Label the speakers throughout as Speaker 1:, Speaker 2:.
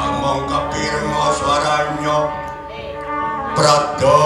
Speaker 1: Among kepirma swaranya Pradha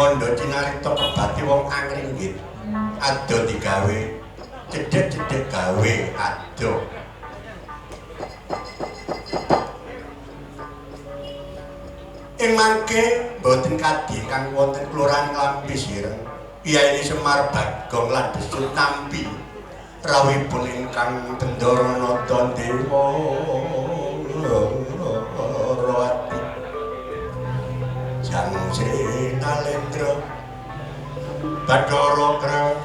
Speaker 1: kondo cinarita pebati wong angringgit ado digawe cedhek-cedhek gawe ado ing mangke boten kadi kang wonten kelurahan Klambi Sireng Yaini Semar Bagong lan Besut nampi rawuhipun ingkang Bendara Nata Dewa Rawati Jang Sri Nalendra Bathara Kresna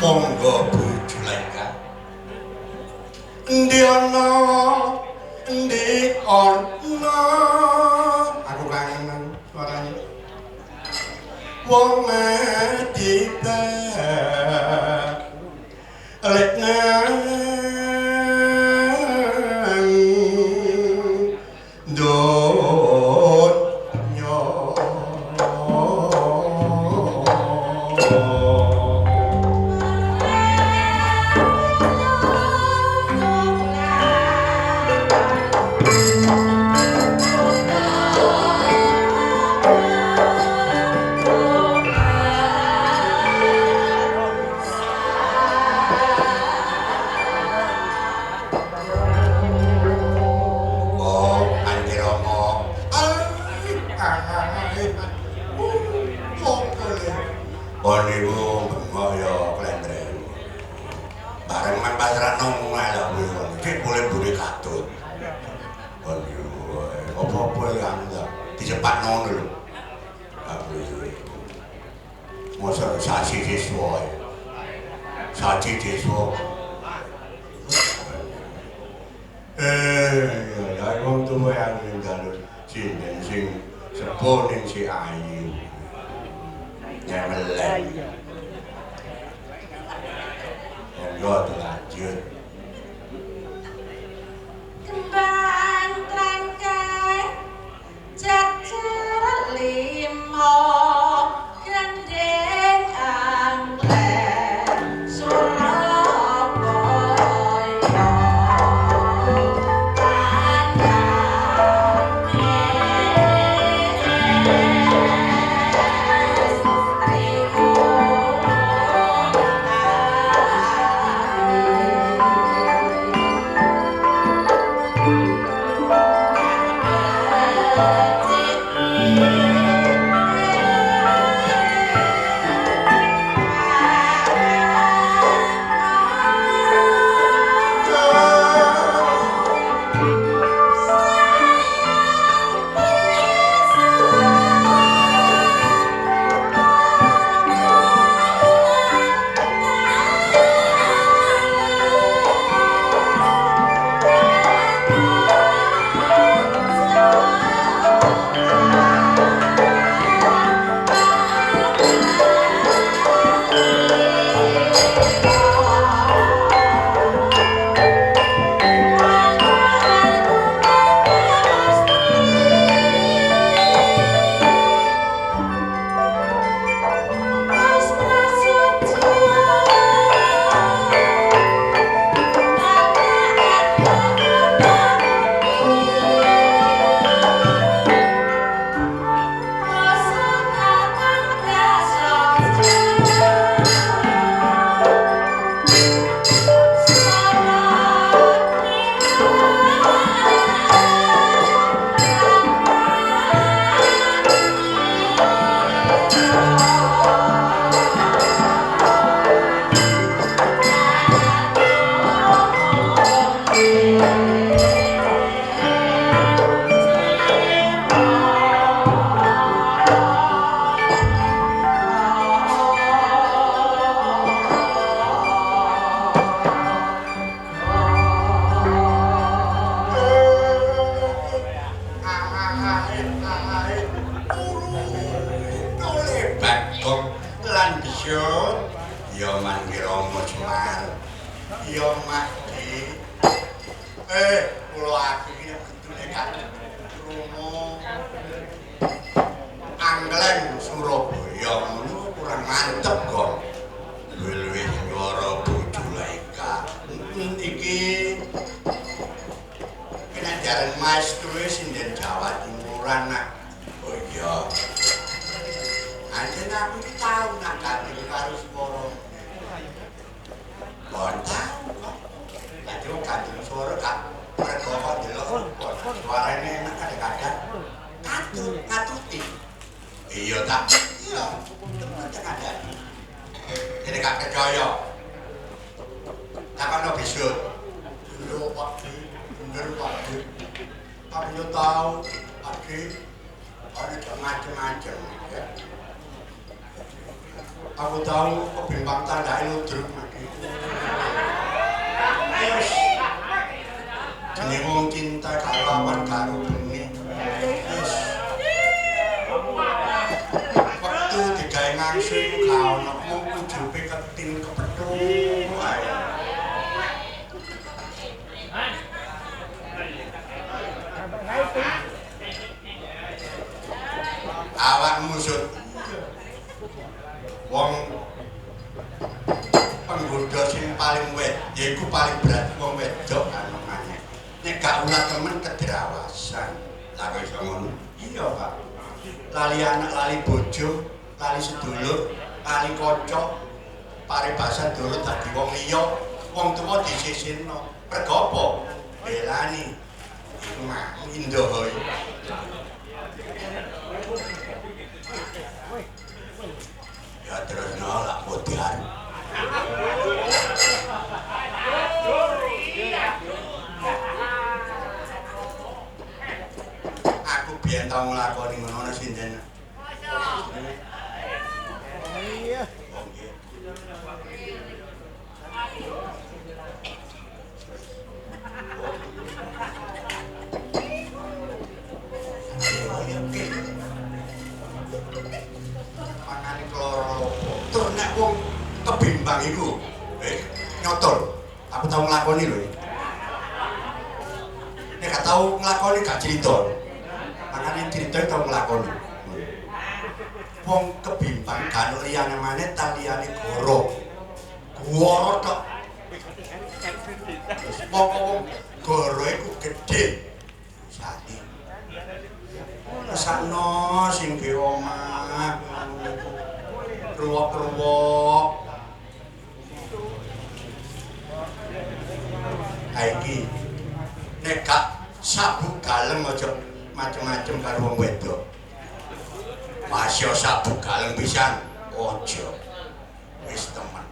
Speaker 1: monggo bojo Laika endi ana aku kangen suaranya wong medite lek nang Oleh Bagong lan Bisyut ya manggil Rama Semar ya Madi kula aku iki gedune kan Romo Angleng Surabaya ngono kurang mantep kok luwih nyuara bojo Laika iki kena jaran maestro sinden Jawa Timuran nak oh iya anjen aku iki tau nak ganti karo swara kon tau kok dadi wong ganti swara kak mergo kok delok suarane enak kadang-kadang ngatuti iya tak iya temen ada ini gak percaya takkan Bisyut lho Pak bener Pak tapi yo tau Pak ada macam-macam ya aku tahu kebimbang tandai ludruk lagi yes ini wong cinta kalawan karo bengi yes waktu digawe ngangsu gak ono mung ujupe ketin kepethuk ae awakmu Sut wong penggoda sing paling yaiku paling berat wong wedok kan namanya nek gak ulah temen kedrawasan lah kok iso ngono iya Pak lali anak lali bojo lali sedulur lali kanca paribasan durut dadi wong liya wong tuwa disisihno pergo apa belani iku mah indah ya terus nolak mutiar aku biyen tau nglakoni ngono sinden iya tur nek wong kebimbang iku nyotol aku tau nglakoni lho nek gak tau nglakoni gak crita makane crita tau nglakoni wong kebimbang gak liyane maneh taliyane goro tok wong goro iku gedhe sati sakno sing ge omah ruwok-ruwok iki nek gak sabuk galem aja macem-macem karo wong wedok masya sabuk galem pisan aja wis temen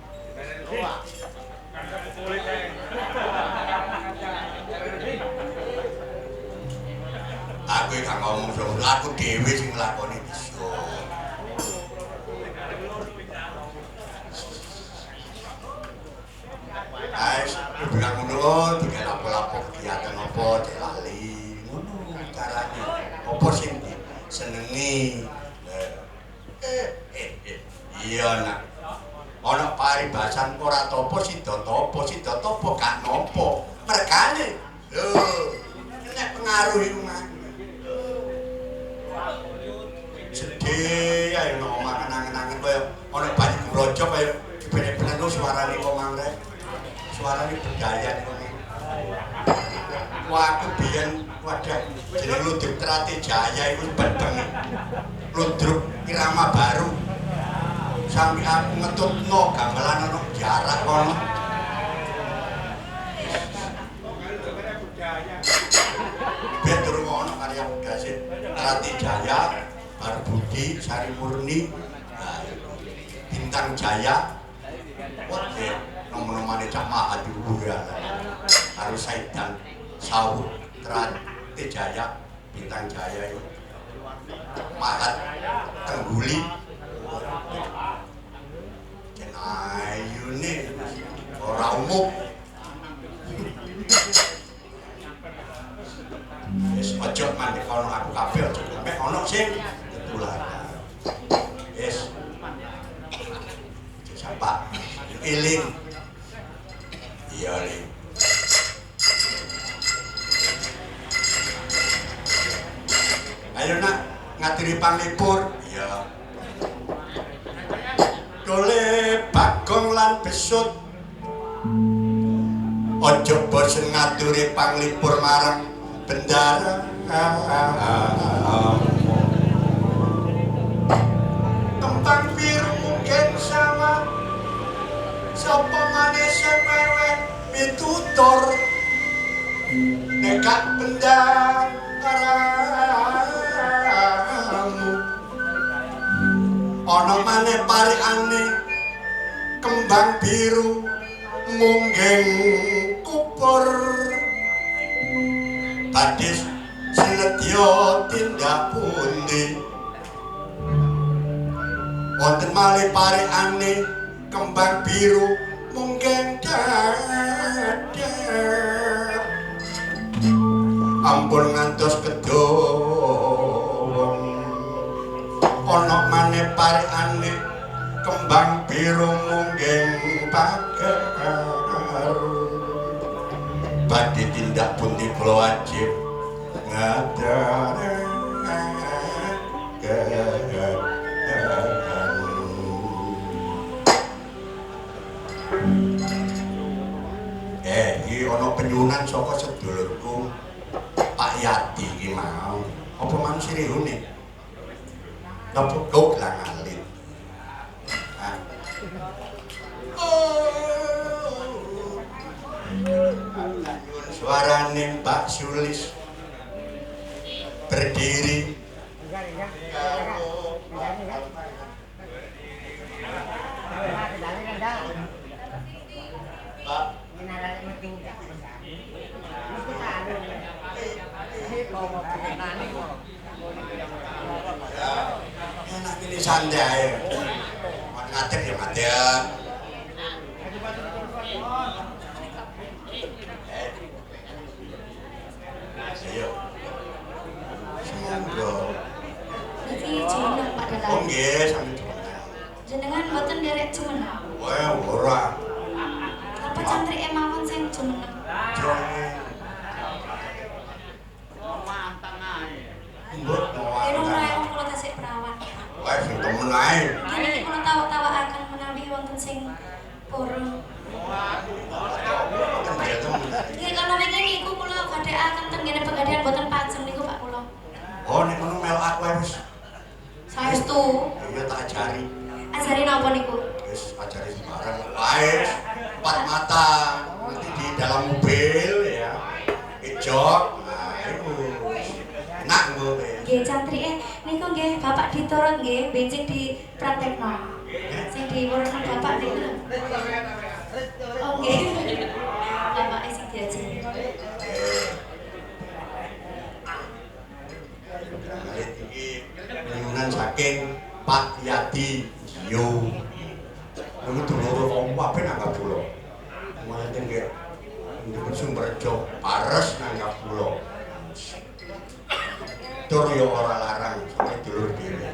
Speaker 1: aku gak ngomong sama aku dhewe sing nglakoni bisa guys, bilang ngono, tiga lapo-lapo kegiatan apa, lali, ngono caranya, apa sih senengi, iya nak, ono paribasan ora topo sida topo gak nopo, mergane, nek pengaruh iku mah, sedih, ayo ngomong kenangan-kenangan kaya, ono banyak ngerojok kaya, bener-bener suarane kok mangre. Suaranya berdaya nih waktu biyen wadah jadi ludruk Trate Jaya itu bentengi ludruk irama baru sampai aku ngetutno gamelan ono jarak kono biar turun ono karya mudasin Trate Jaya Baru Budi, Sari Murni Bintang Jaya oke nomor-nomornya Cak Maha dulu ya harus Saidan Sawu Trate Jaya Bintang Jaya itu Mahat Tengguli Jenayu nih orang umum wis ojo mandi kono aku kabeh aja sampe ana sing ketularan. Wis. Sampak eling. Iya, Ling. Ayo nak ngaturi panglipur. Iya. Dole Bagong lan Besut. Ojo bosen ngaturi panglipur marang bendara. Kembang biru mungkin sama sapa maneh sing meweh mitutur nekak bendaramu ana maneh parikane kembang biru mungging kupur badhe sinetya tindak pundi wonten malih parikane kembang biru mungging dadap ampun ngantos kedhong ana maneh parikane kembang biru mungging pagar badhe tindak pundi kula wajib ngadare iki ana penyunan saka sedulurku Pak Yati iki mau. Apa man sirihune? Napa kok lang alit? Suarane Pak Sulis berdiri enak ini santai ngadeg ya ngadeg ayo semoga
Speaker 2: iki jeneng Pak Dalang.
Speaker 1: oh nggih sami
Speaker 2: Jenengan mboten nderek jumeneng.
Speaker 1: wah ora
Speaker 2: Apa cantrike mawon sing jumeneng?
Speaker 1: Mbok
Speaker 2: Kira ora kula tasik perawan.
Speaker 1: wah sing temen ae
Speaker 2: Niki kula tawa-tawakaken menawi wonten sing purun. Nggih kalau wingi niku kula gadhekaken teng ngene pegadian boten pajeng niku Pak kula.
Speaker 1: oh nek ngono melok aku wis
Speaker 2: Saestu.
Speaker 1: iya tak ajari
Speaker 2: Ajari napa niku?
Speaker 1: wis ajari sembarang wae empat mata nanti di dalam mobil ya ejok nah itu enak nggo
Speaker 2: Nggih cantrike niku nggih Bapak diturut nggih benjing dipraktekno. Sing diwurusen Bapak niku lho. Oh nggih. Bapak sing diajari.
Speaker 1: Ngalit iki penyunan saking Pak Yati yo niku dulur om apa nanggap kula mulai nggih ndipun Sumberjo pares nanggap kula tur yo ora larang sampe dulur dhewe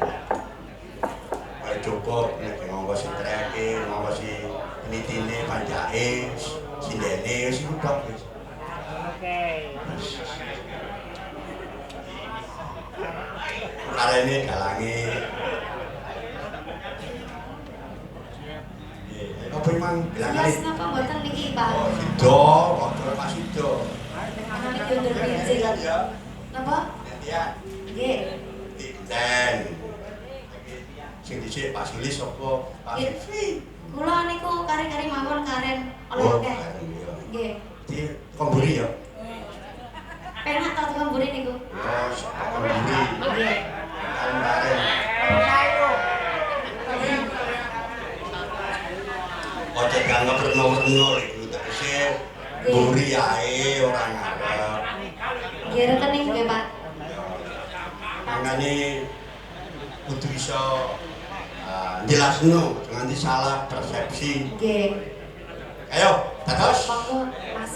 Speaker 1: ae cukup nek ngomong si treke ngomong si penitine panjake sindene wis udah wis oke karene dalange apa emang bilang kali
Speaker 2: Mas napa mboten niki Pak?
Speaker 1: oh sido waktu pas sido
Speaker 2: Ana niki undur benjing. Napa?
Speaker 1: ya
Speaker 2: Nggih.
Speaker 1: Dinten sing dhisik Pak Sulis apa Pak Sifi
Speaker 2: Kula niku kari-kari mawon karen oleh teh. Nggih.
Speaker 1: di Komburi ya
Speaker 2: Penak ta tukang mburi niku?
Speaker 1: oh Komburi
Speaker 2: Nggih.
Speaker 1: karen ojo dianggap reno-reno iku tegese mburi ae ora ngarep
Speaker 2: Nggih rekening nggih Pak.
Speaker 1: makane kudu iso jelasno nganti salah persepsi
Speaker 2: Nggih.
Speaker 1: ayo dados
Speaker 2: Monggo Mas.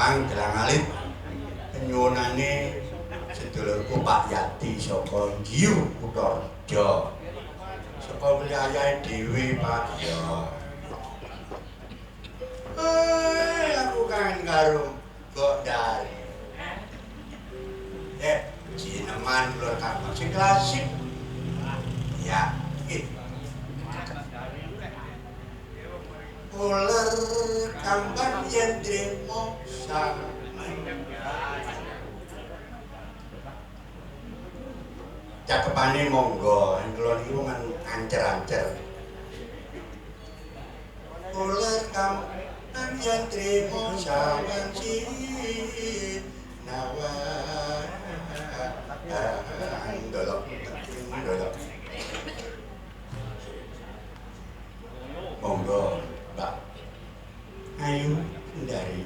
Speaker 1: Mang Gelang-alit penyuwunane sedulurku Pak Yati saka Giyu Kutorjo. Saka wilayahe dhewe Pak ya. Aku kangen karo kok dari. Jineman lur kampung sing klasik. Ya, iki. Uler kambang yen trimo sangen. Cakepane monggo, kula niki wong ancer-ancer. Uler kambang yen trimo sangen nawa ndolok. Monggo, Mbak. Ayu dari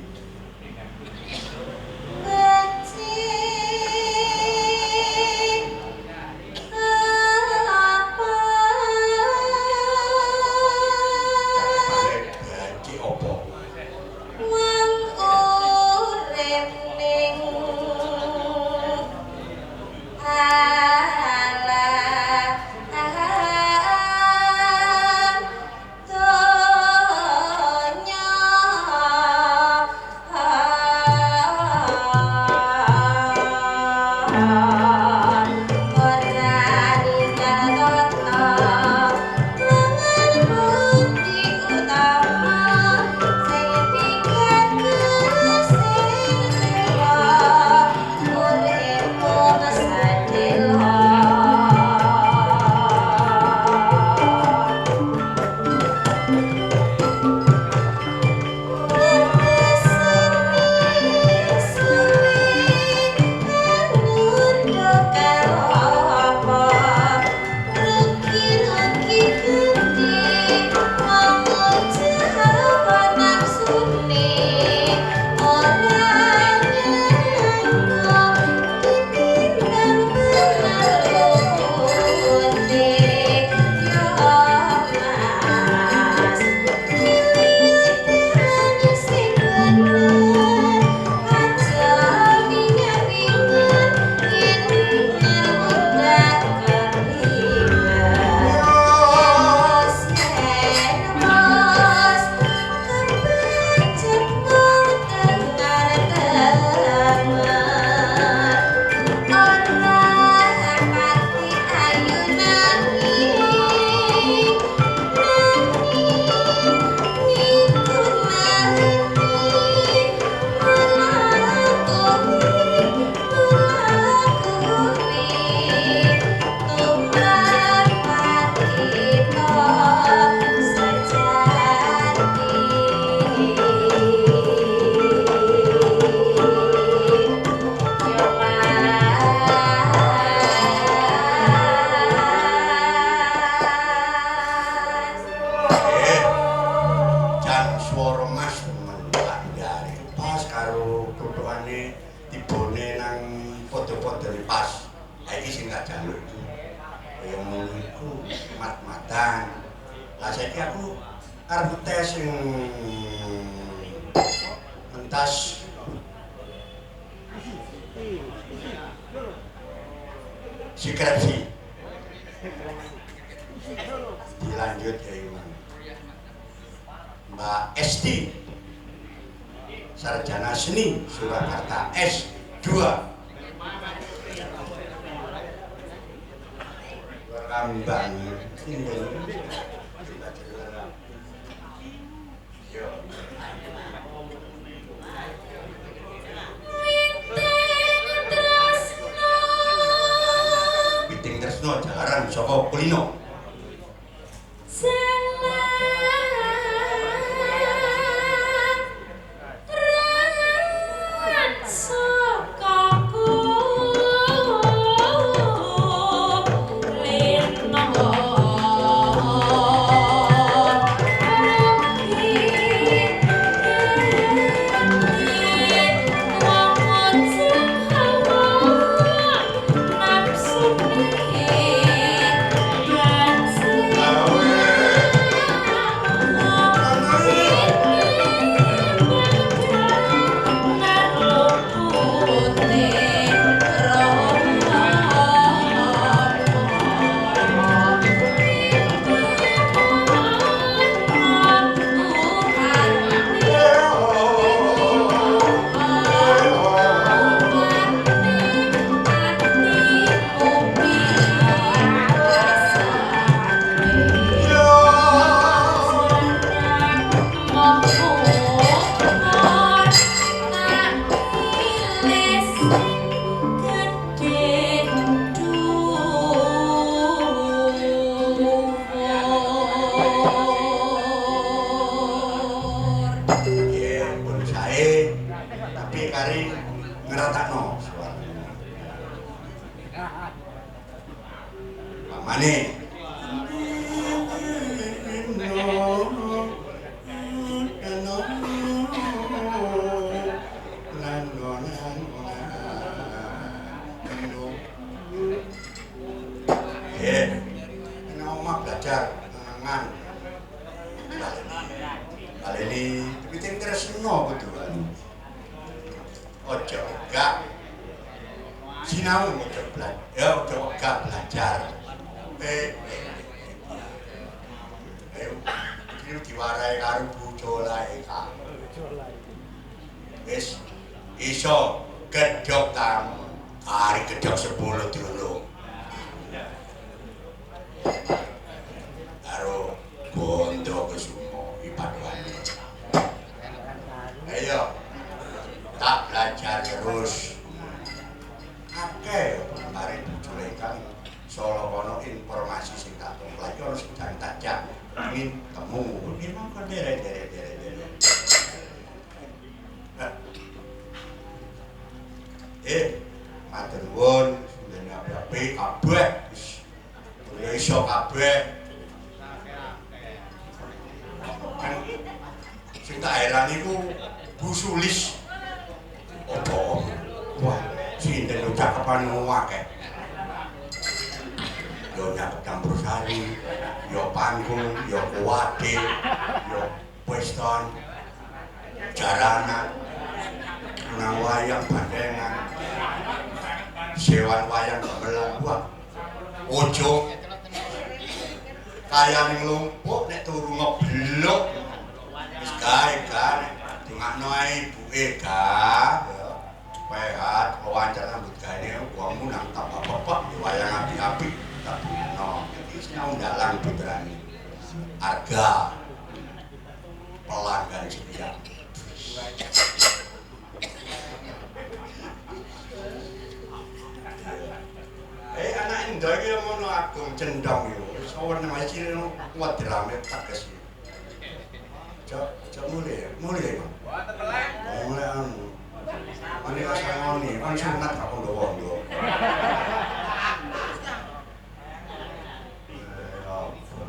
Speaker 1: skripsi dilanjut ya Iman. Mbak Esti sarjana seni Surakarta S2 Kambang Piting Tresno jalaran saka kulino tapi kari ngeratakno suara. Pamane. Belajar nengan baleni tapi sing tresno kuduan ojo gak sinau ojo gak belajar ayo iki diwarai karo bojolae ka wis iso gedhok tamu hari gedhok 10 dulu karo bondo kesumo ipaduane. Ayo tak belajar terus. Akeh mari bojone kang Solo kono informasi sing tak lagi ono sing tajam. Ingin temu iki mongko dere. Matur nuwun sundene apik kabeh wis iso kabeh. Sing tak heran iku Bu Sulis. Apa? Wah, sinten cakapan akeh. Yo nyakep campur sari, yo panggung, yo kuwade, yo weston, jaranan, nang wayang bandengan, sewan wayang gamelan, wah, ojo. Kaya ning lumpuk nek turu ngeblok. Wis gae kan, dongakno ae ibuke ga. Pehat wawancara rambut gaene wongmu nang tambah pepek wayang api-api tak no. Iki sinau dalang putrane. Harga pelanggan setia. Anak Indo iki ngono agung cendong yo. Sawen nang iki kuat drame teges. Cok mulai. Mulai anu. Ani rasane kan sunat gak kondo-kondo.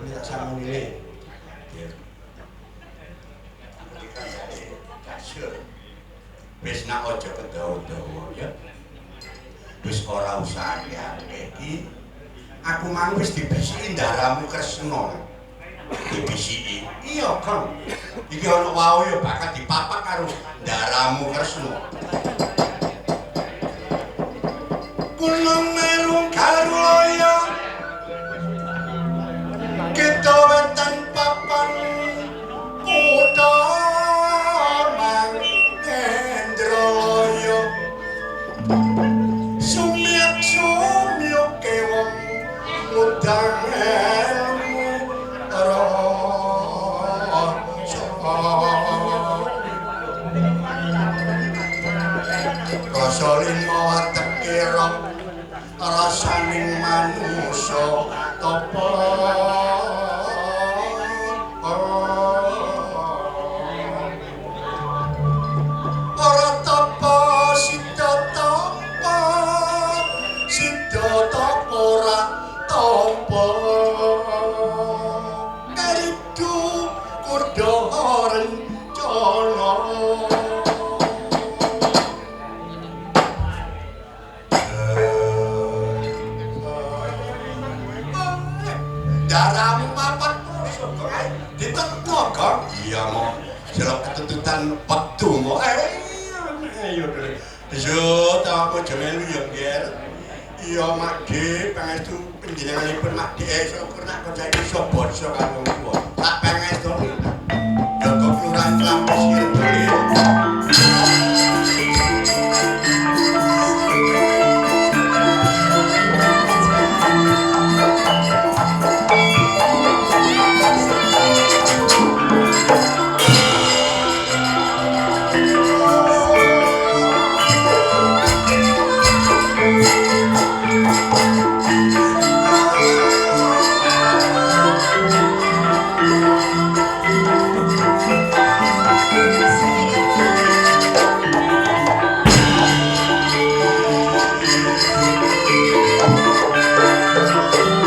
Speaker 1: Ya, sama nilai. Ketika saya kasih, wis nak ojo kedawa-dawa ya. Wis ora usah iki. Aku mang wis dibisiki ndaramu Kresna. Dibisiki. Iya, Kang. Iki ana wau ya bakal dipapak karo ndaramu Kresna. Gunung Meru Karuloyo kita wetan papan kutha Mangendroloyo sumyek kewong mudang ilmu rasa lima watekira rasaning manusa tapa ora tapa sida tapa ora tapa karidu kurdo rencana daramu papat ditetno kok iya mo jelok ketututan wektu mo ayo yo tak apa jemelu yo nger iya makde pangestu panjenenganipun makde syukur nak kocak iso basa karo wong tuwa tak pangestu jaga kelurahan Klampis Kidul.